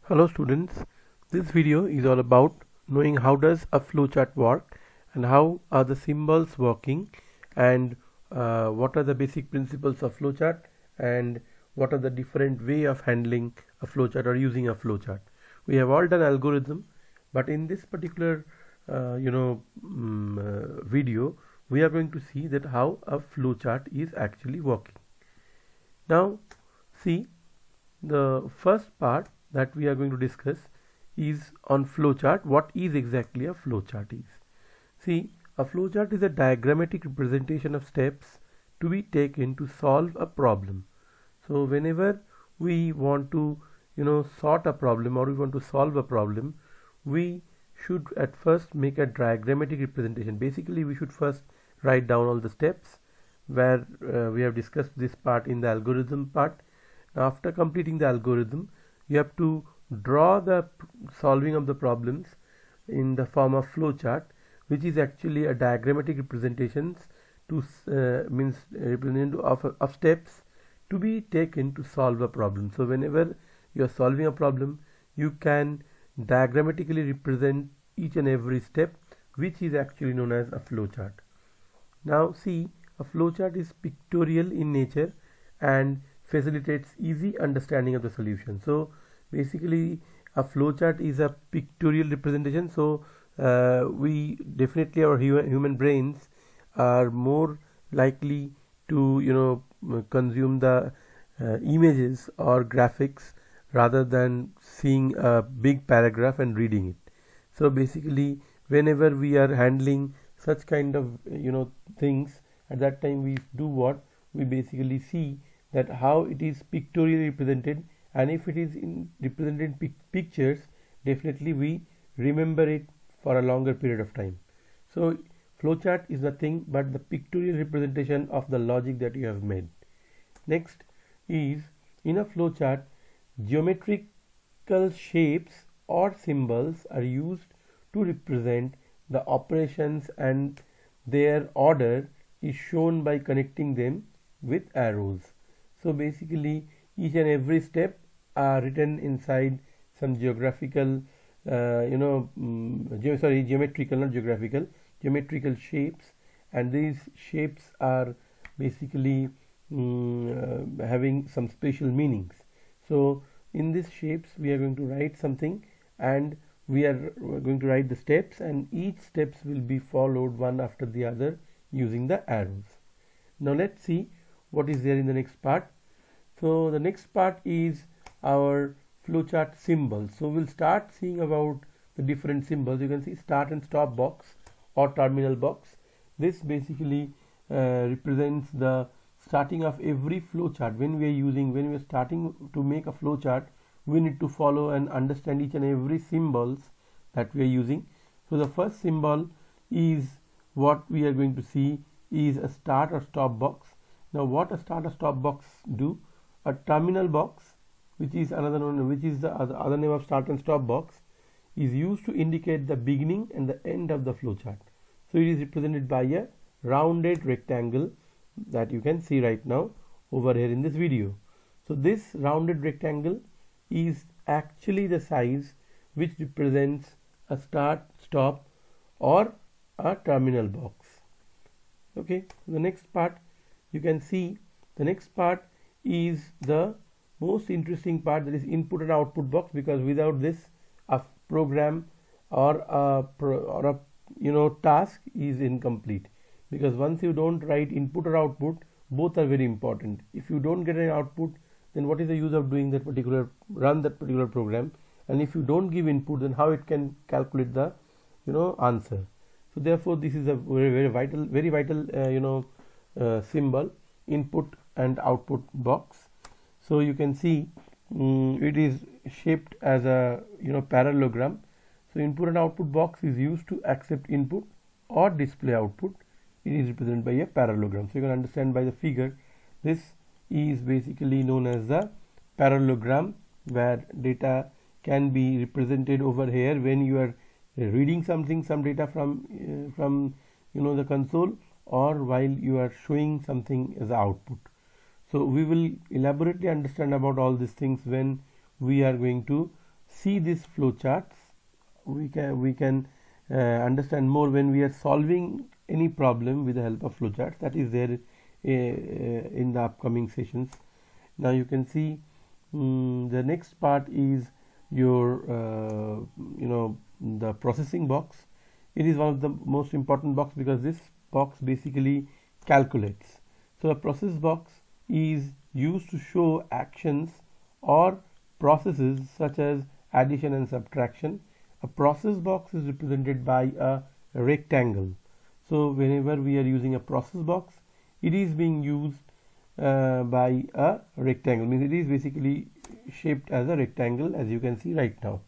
Hello students, this video is all about knowing how does a flowchart work and how are the symbols working and what are the basic principles of flowchart and what are the different way of handling a flowchart or using a flowchart. We have all done algorithm, but in this particular video we are going to see that how a flowchart is actually working. Now see, the first part that we are going to discuss is on flowchart. What is exactly a flowchart is? See, a flowchart is a diagrammatic representation of steps to be taken to solve a problem. So whenever we want to sort a problem or we want to solve a problem, we should at first make a diagrammatic representation. Basically we should first write down all the steps where we have discussed this part in the algorithm part. After completing the algorithm, you have to draw the solving of the problems in the form of flowchart, which is actually a diagrammatic representations to means representation of steps to be taken to solve a problem. So whenever you are solving a problem, you can diagrammatically represent each and every step, which is actually known as a flowchart. Now see, a flowchart is pictorial in nature and facilitates easy understanding of the solution. So basically a flowchart is a pictorial representation. So we definitely, our human brains are more likely to consume the images or graphics rather than seeing a big paragraph and reading it. So basically whenever we are handling such kind of things, at that time we do what? We basically see that how it is pictorially represented, and if it is represented pictures, definitely we remember it for a longer period of time. So flowchart is nothing but the pictorial representation of the logic that you have made. Next is, in a flowchart, geometrical shapes or symbols are used to represent the operations, and their order is shown by connecting them with arrows. So basically each and every step are written inside some geographical geometrical, not geographical, geometrical shapes, and these shapes are basically having some special meanings. So in these shapes we are going to write something, and we are going to write the steps, and each steps will be followed one after the other using the arrows. Now let's see what is there in the next part. So the next part is our flowchart symbols. So we'll start seeing about the different symbols. You can see start and stop box or terminal box. This basically represents the starting of every flowchart. When we are starting to make a flowchart, we need to follow and understand each and every symbols that we are using. So the first symbol is what we are going to see is a start or stop box. Now what a start or stop box do? A terminal box, which is another one, which is the other name of start and stop box, is used to indicate the beginning and the end of the flowchart. So it is represented by a rounded rectangle that you can see right now over here in this video. So this rounded rectangle is actually the size which represents a start, stop or a terminal box. Okay, the next part you can see, the next part is the most interesting part, that is input and output box, because without this a program or a task is incomplete, because once you don't write input or output, both are very important. If you don't get an output, then what is the use of doing that particular program? And if you don't give input, then how it can calculate the answer? So therefore this is a very vital symbol, input and output box. So you can see it is shaped as a parallelogram. So input and output box is used to accept input or display output. It is represented by a parallelogram. So you can understand by the figure, this is basically known as the parallelogram, where data can be represented over here when you are reading some data from the console, or while you are showing something as output. So we will elaborately understand about all these things when we are going to see these flowcharts, we can understand more when we are solving any problem with the help of flowcharts. That is there in the upcoming sessions. Now you can see the next part is your the processing box. It is one of the most important box because this box basically calculates. So a process box is used to show actions or processes such as addition and subtraction. A process box is represented by a rectangle. So whenever we are using a process box, it is being used by a rectangle, means it is basically shaped as a rectangle, as you can see right now.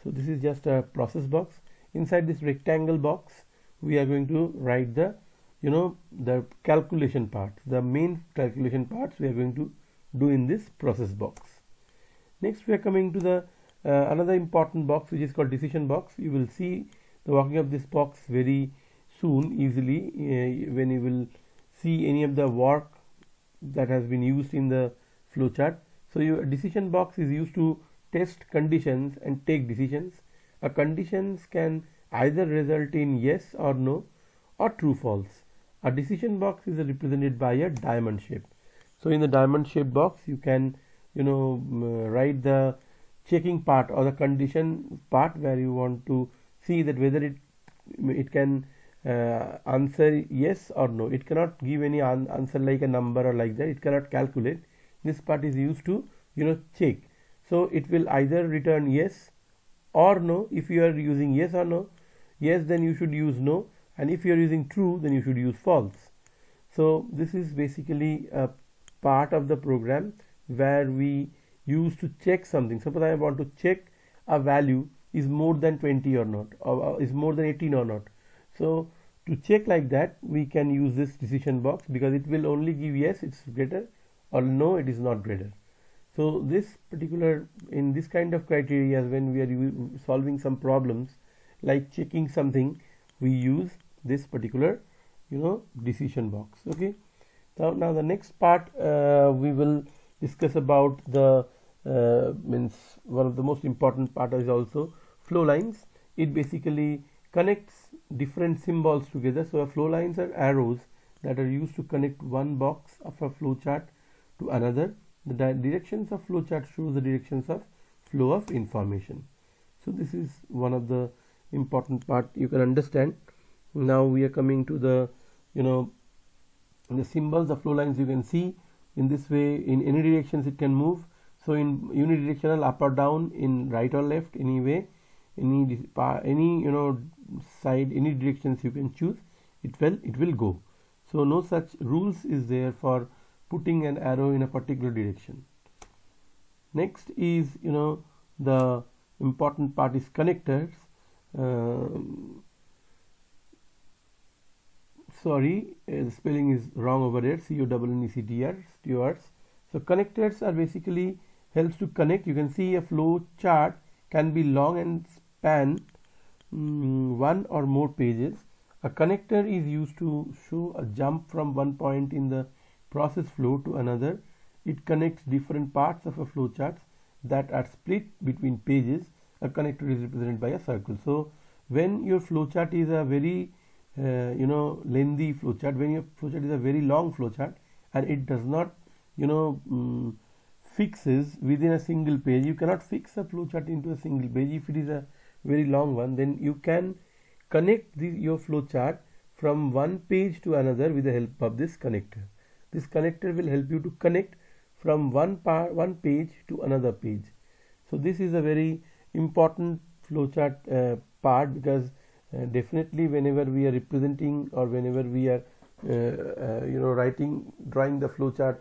So this is just a process box. Inside this rectangle box we are going to write the the calculation parts, the main calculation parts we are going to do in this process box. Next we are coming to the another important box, which is called decision box. You will see the working of this box very soon easily when you will see any of the work that has been used in the flowchart. So your decision box is used to test conditions and take decisions. A conditions can either result in yes or no or true false. A decision box is represented by a diamond shape. So in the diamond shape box you can write the checking part or the condition part where you want to see that whether it can answer yes or no. It cannot give any answer like a number or like that. It cannot calculate. This part is used to check. So it will either return yes or no. If you are using yes or no, yes, then you should use no, and if you are using true, then you should use false. So this is basically a part of the program where we use to check something. Suppose I want to check a value is more than 20 or not, or is more than 18 or not. So to check like that, we can use this decision box because it will only give yes, it's greater, or no, it is not greater. So this particular, in this kind of criteria, when we are solving some problems like checking something, we use this particular decision box. Okay, now the next part we will discuss about the means one of the most important part is also flow lines. It basically connects different symbols together. So flow lines are arrows that are used to connect one box of a flow chart to another. The directions of flow chart shows the directions of flow of information. So this is one of the important part you can understand. Now we are coming to the the symbols of flow lines. You can see in this way, in any directions it can move. So in unidirectional, up or down, in right or left, any way, any side, any directions you can choose, it will go. So no such rules is there for putting an arrow in a particular direction. Next is the important part is connectors. Sorry, the spelling is wrong over there. CONNECTRS. So connectors are basically helps to connect. You can see a flow chart can be long and span one or more pages. A connector is used to show a jump from one point in the process flow to another. It connects different parts of a flow chart that are split between pages. A connector is represented by a circle. So when your flow chart is a very lengthy flow chart, when your flow chart is a very long flow chart and it does not fixes within a single page, you cannot fix a flow chart into a single page. If it is a very long one, then you can connect your flow chart from one page to another with the help of this connector. This connector will help you to connect from one page to another page. So this is a very important flowchart part, because definitely whenever we are representing or whenever we are drawing the flowchart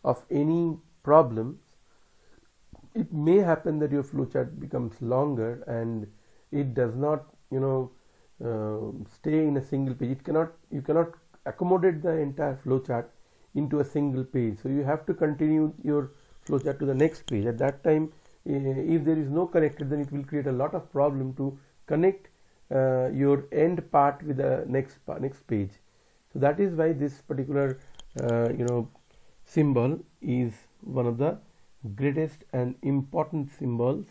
of any problem, it may happen that your flowchart becomes longer and it does not stay in a single page. You cannot accommodate the entire flowchart into a single page. So you have to continue your flowchart to the next page. At that time, if there is no connector, then it will create a lot of problem to connect your end part with the next page. So that is why this particular symbol is one of the greatest and important symbols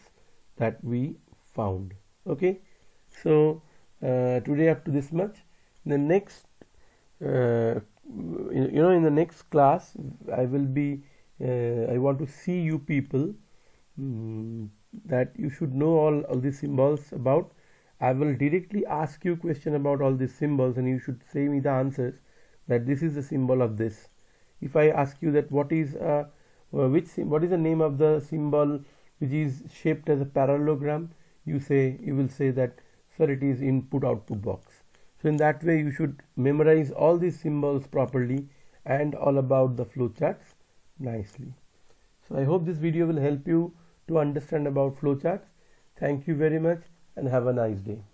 that we found. Okay, so today up to this much. In the next in the next class I will be I want to see you people that you should know all these symbols about. I will directly ask you question about all these symbols and you should say me the answers that this is the symbol of this. If I ask you that what is what is the name of the symbol which is shaped as a parallelogram, you will say that sir, it is input output box. So in that way you should memorize all these symbols properly and all about the flowcharts nicely. So I hope this video will help you to understand about flowcharts. Thank you very much and have a nice day.